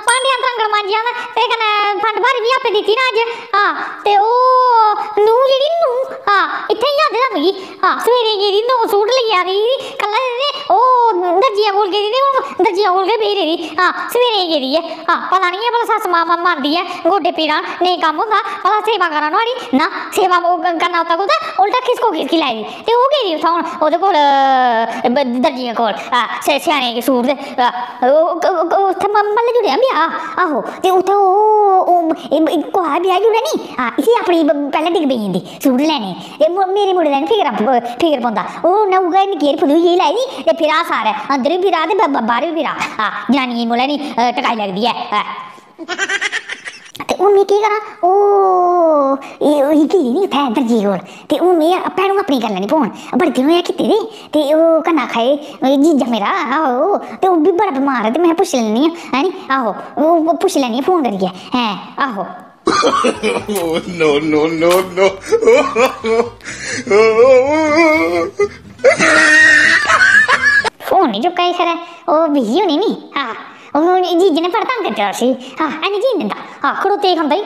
भांडियां थंगड़ मांजिया ते कन्नै फंड भारी भी आपे दित्ती ना अज्ज ते ओह् नूं जेह्ड़ी नूं इत्थै ही आंदे दा मिगी सवेरे गेदी नौ सूट लेई आ दी कल्ला दे ओह् दर्जिया कोल गेदी ते हून दर्जिया कोल गै बेही रेदी सवेरे गेदी ऐ पता निं ऐ भला सस्स मां मारदी ऐ गोड्डे पीड़ां नेईं कम्म होंदा भला सेवा करा नुआढ़ी ना सेवा करना उत्ता कुतै उल्टा खिसकी लाई दी ते ओह् गेदी उत्थै हून ओह्दे कोल दर्जिया कोल स्याने के सूट ते उत्थै म्हल्ले जुड़ेआ ब्याह आहो ते उत्थै ओह् कुसै ब्याह जुड़े नी इसी अपनी पैह्लें डिग पेई जंदी सूट लैने मेरे मुड़े दा निं फिकर पौंदा ओह् उन्नै उ'ऐ निक्की हारी फदूई जेही लाई दी ते फिरा सारै अंदर बी फिरा ते बाह्र बी फिरा जनानियें गी मुल्लै नी टकाई लगदी ऐ ते हून में केह् करां ओह् गेदी नी उत्थै दर्जी कोल ते हून में भैनू अपनी करी लैनी फोन बड़े दिन होएआ कीते दे ते ओह् कन्नै आखा दे जीजा मेरा आहो ते ओह् बी बड़ा बमार ऐ ते में पुच्छी लैन्नी आं है नी आहो ओह् पुच्छी लैन्नी आं फोन करियै हैं आहो no, no, no, no. Phone नहीं चुका ही खरा ओह बिजी होनी नी जीजे ने बड़ा तंग कीता उसी हैनी जीन दिंदा खड़ोते खंदा ही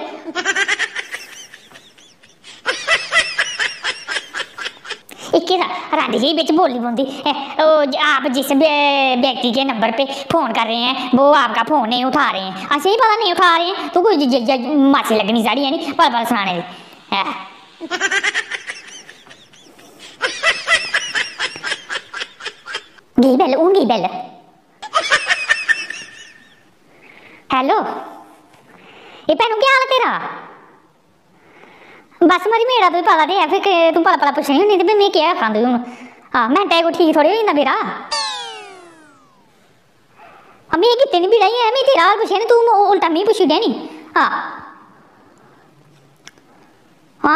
इक्के राधी जी बिच बोलनी पौंदी आप जिस व्यक्ति के नंबर पे फोन कर रहे हैं वो आपका फोन नहीं उठा रहे हैं ऐसे ही पता नहीं उठा रहे हैं तो कोई मासी लगनी साड़ी है नी पल सुनाने दी गई बैल हून गई बैल हेलो ये भैनू क्या हाल है तेरा बस मरी मेरा तुगी पता ते है फिर तू पला पुच्छनी होनी ते में केह् आखां तुगी हून मैंटे को ठीक थोड़ी होई जंदा मेरा में कीते नी बीड़ा ही में तेरा हाल पुच्छेआ नी तू उल्टा मिगी पुच्छी ओड़ेआ नी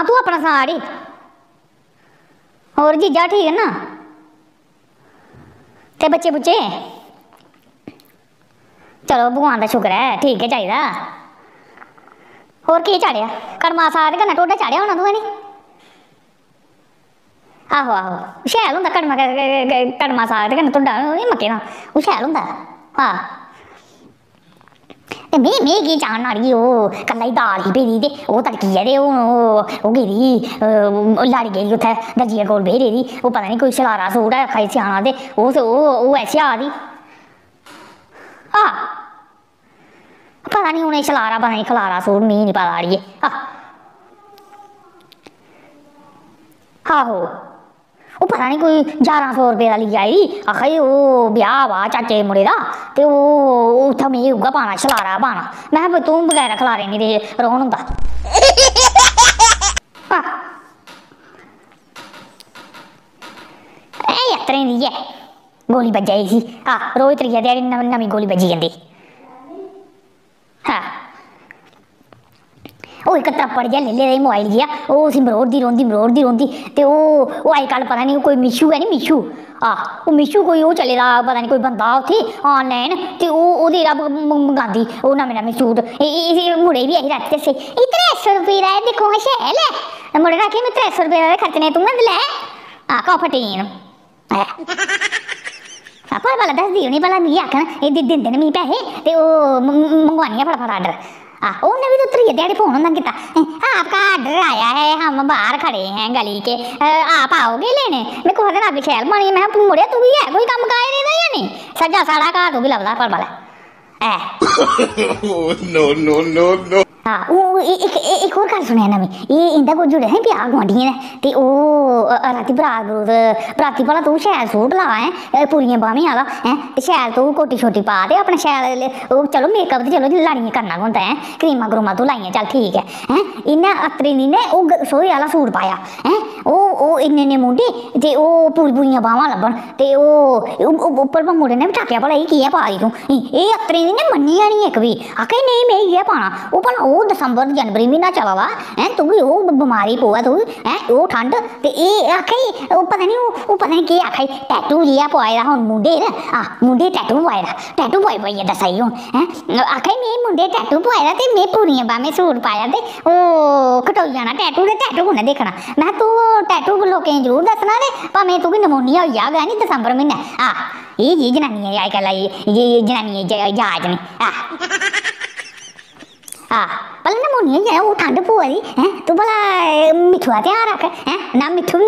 तू अपना सना अड़ी होर जीजा ठीक है ना ते बच्चे बुच्चे चलो भगवान का शुक्र है ठीक है चाहिए होर केह् चाढ़ेआ कड़मा साग ते कन्नै ढोडा चाढ़ेआ होना तूं नी आहो शैल होंदा कड़मा साग ते कन्नै ढोडा मक्कें दा ओह् शैल होंदा ते में केह् चाढ़ना अड़िये ओह् कल्ला ही दाल ही पेदी ते ओह् तड़की ऐ ते ओह् गेदी लाड़ी गेदी उत्थै दर्जिया कोल बेही रेदी ओह् पता नी कोई शरारा सूट ऐ आखा दी सेआना ते ओह् ऐसी आ दी पता नहीं उन्हें शलारा पता नहीं खलारा सूट मिगी नहीं पता अड़िये आहो ओह् पता नहीं कोई 1100 रुपये दा लेई आई आखा दी ओह् ब्याह वा चाचे मुड़े दा ते ओह् उत्थै में उ'ऐ पाना शलारा पाना मैं तूं बगैर खलारे नी ते रौह्न होंदा यात्रें दी ऐ गोली बज्जा दी रोज त्रिया ध्याड़ी नमीं गोली बज्जी जंदी ओह् इक त्रप्पड़ जेहा ले दे मोबाइल जेहा ओह् उसी मरोड़दी रौंह्दी ते ओह् अजकल पता नहीं कोई मिशू है नी मिशू ओह् मिशू कोई ओह् चले दा पता नहीं कोई बंदा उत्थै ऑनलाइन ते ओह्दे मंगांदी ओह् नमें सूट मुड़े बी आई राती दस्से 300 रुपये दा दिक्खो हां शैल ऐ मुड़े ने आखेआ में 300 रुपये दा खर्चने तूं लै काफटीन भला दसदी उ'नें भला मिगी आखन एह् दिंदे न मिगी पैसे ते ओह् मंगवानी है फटाफट आर्डर उन्हें भी तो त्रिये ध्याड़ी फोन होना किता आपका आर्डर आया है हम बाहर खड़े हैं गली के आप आओगे लेने मैं कुछ दिन अभी शैल बनी मैं मुड़े तू भी है कोई कम काज देना या नहीं सज्जा साढ़ा घर तू भी लभदा पर भला नो नो नो नो एक और गल सुनिया नमीं इंदा कोई जुड़े है ब्याह गुआंढियें ने ते ओह् राती बराती भला तू शैल सूट ला है पूरियां बाह्में आह्ला हैं ते शैल तू कोटी शोटी पा ते अपने शैल ओह् चलो मेकअप ते चलो लाड़ियें करना होंदा है क्रीमां क्रूमां तू लाइयां चल ठीक है हैं इन्नै अत्तरी नी ने ओह् सोहे आह्ला सूट पाया हैं ओह् इन्ने मुंडे ते ओह् पूरियां बाह्मां लब्भन ते ओह् उप्पर मुड़े ने बी टाकेआ भला एह् केह् पा दी तूं एह् अत्तरी नी ने मन्निया नी इक बी आखे नहीं में इ'यै पाना ओह् भला ओह् दिसंबर जनवरी म्हीना चला दा हैं तुगी ओह् बमारी पवै तू हैं ओह् ठंड ते एह् आखे ओह् पता नहीं केह् आखे टैटू जेहा पोआए दा हून मुंडे टैटू पोआए दा टैटू पोआइयै दस्सा दी हून हैं आखे में मुंडे टैटू पोआए दा ते में पूरियां बाह्में सूट पाया ते ओह् कटोई जाना टैटू ते टैटू कुन्नै दिक्खना मैं तू टैटू लोकें गी जरूर दस्सना ते भामें तुगी नमोनिया होई जाग नी दिसंबर म्हीनै ये जनानियां अजकल ये जनानियां जाच ने भला ना मोनिया जो है वो ठंड पवा दी हैं तू भला मिट्ठू का ध्यान रख हैं ना मिट्ठू भी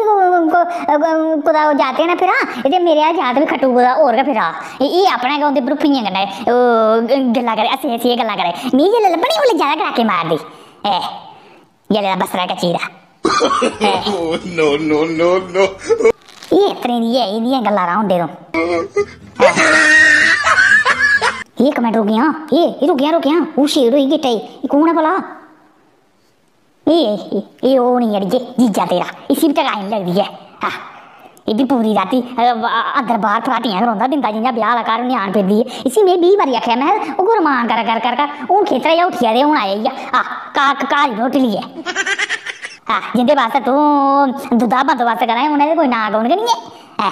कुदा जाते ना फिर ये मेरे जात भी खट्टू कुदा होर गै फिरा ये अपने गै उं'दे ब्रुपियें कन्नै गल्लां करे हस्सी गल्लां करे मिगी जेल्लै लब्भनी ओल्लै ज्यादा गड़ाके मारदी जेल्लै बसरा कच्ची दा No, no, no, no. ये इतने दी है इदियां गल्लां रौंदे तो ये कमेंट रुक गया वो शेर होई गिट्टे ये कौन है भला ये वो नहीं अड़िए जीजा तेरा इसी भी टकाई लगदी है ये भी पूरी राती अंदर बाहर फराटियां रौंदा दिंदा जियां ब्याह आह्ला घर न्यान फिरदी है इसी में 20 बारी आखेआ मैं ओह् रमान कर हून खेतरा जा उठिया ते हून आया घर ही रोटी लिए जिंदे वास्ते तू दुद्धा बंदोबस्त करा उन्हें कोई नां गौन गै नहीं है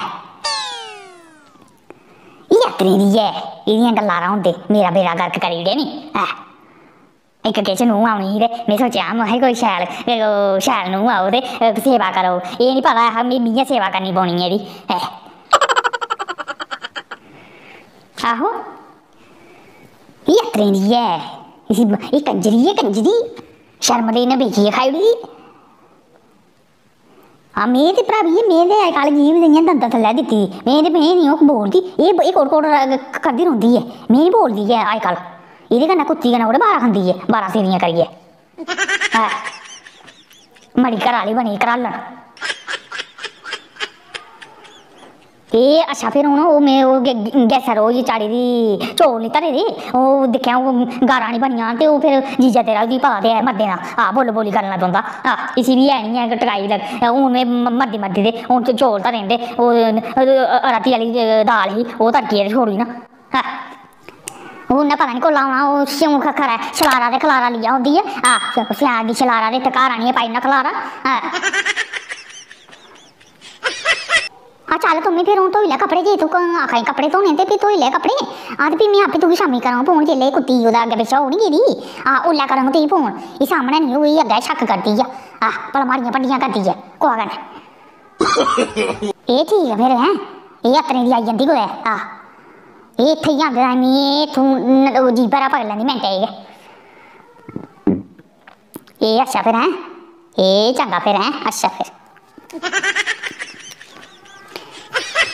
यात्री दी है इदियां गल्लां रौंदे मेरा बेड़ा गर्क करी ओड़े नी इक किश नूंह औनी ही ते में सोचेआ महां कोई शैल नूंह आओ ते सेवा करो एह् निं पता ऐ मिगी सेवा करनी पौनी एह्दी आहो यात्री दी है इसी एह् कंजरी शर्म दे इन्नै बेचियै खाई ओड़ी में ते भ्रावी में ते अजकल जीव इ'यां दंदा थल्लै दित्ती दी में निं ओह् बोलदी एह् कोट करदी रौंह्दी ऐ में निं बोलदी ऐ अजकल एह्दे कन्नै कुत्ती कन्नै ओह्दे बारा खंदी ऐ 12 सीरियां करियै मड़ी घरा आह्ली बनी घरालन अच्छा फिर हून में गैसा रोज चाड़ी दी चौल निं धरे दे ओह् दिक्खेआ गारां निं बनियां ते ओह् फिर जीजा तेरा उसी पता ते है मर्दें दा बोली करना लगी पौंदा इसी बी है निं है टकाई हून में मरदी ते हून चौल धरे दे ओह् राती आह्ली दाल ही ओह् तड़कियै छोड़ी ना हून पता निं कोल्ला आना ओह् स्यूं खरा शलारा ते खलारा लिया होंदी ऐ स्याल दी शलारा ते घर आनियै पाई ना खलारा चल तुम्हें फिर हूँ धोई लै कपड़े जे तू आखा कपड़े धोने ते फिर धोई लै कपड़े ते फ्ही में आपे तुगी शामी करां फोन जेल्लै कुत्ती ओह्दा अग्गें पिच्छें हो निं गेदी ओल्लै करां तुगी फोन एह् सामनै निं होई अग्गें शक करदी ऐ भला माड़ियां भंडियां करदी ऐ कुसै कन्नै एह् ठीक ऐ फिर हैं एह् अपने दी आई जंदी कुदै एह् इत्थै ही आंदे में इत्थूं जीबा रा पकड़ लैंदी मिंटै गै एह् अच्छा फिर हैं एह् चंगा फिर हैं अच्छा फिर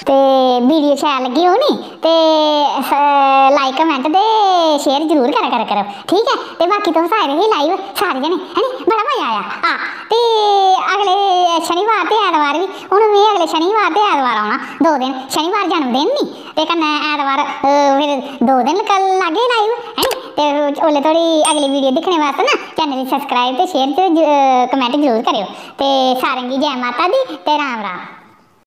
ते वीडियो शैल लगी हो नी ते लाइक कमेंट ते शेयर जरूर करो ठीक है ते बाकी तुस आए रहे लाइव सारे जने है नी बड़ा मजा आया ते अगले शनिवार ते ऐतवार भी हूँ में अगले शनिवार ते ऐतवार आना 2 दिन शनिवार जन्मदिन नी ते कन्नै ऐतवार फिर 2 दिन लागे लाइव है नी ते ओल्ले थोड़ी अगली वीडियो दिक्खने वास्ते ना चैनल गी सब्सक्राइब ते शेयर ते कमेंट जरूर करेओ ते सारें गी जय माता दी ते राम राम।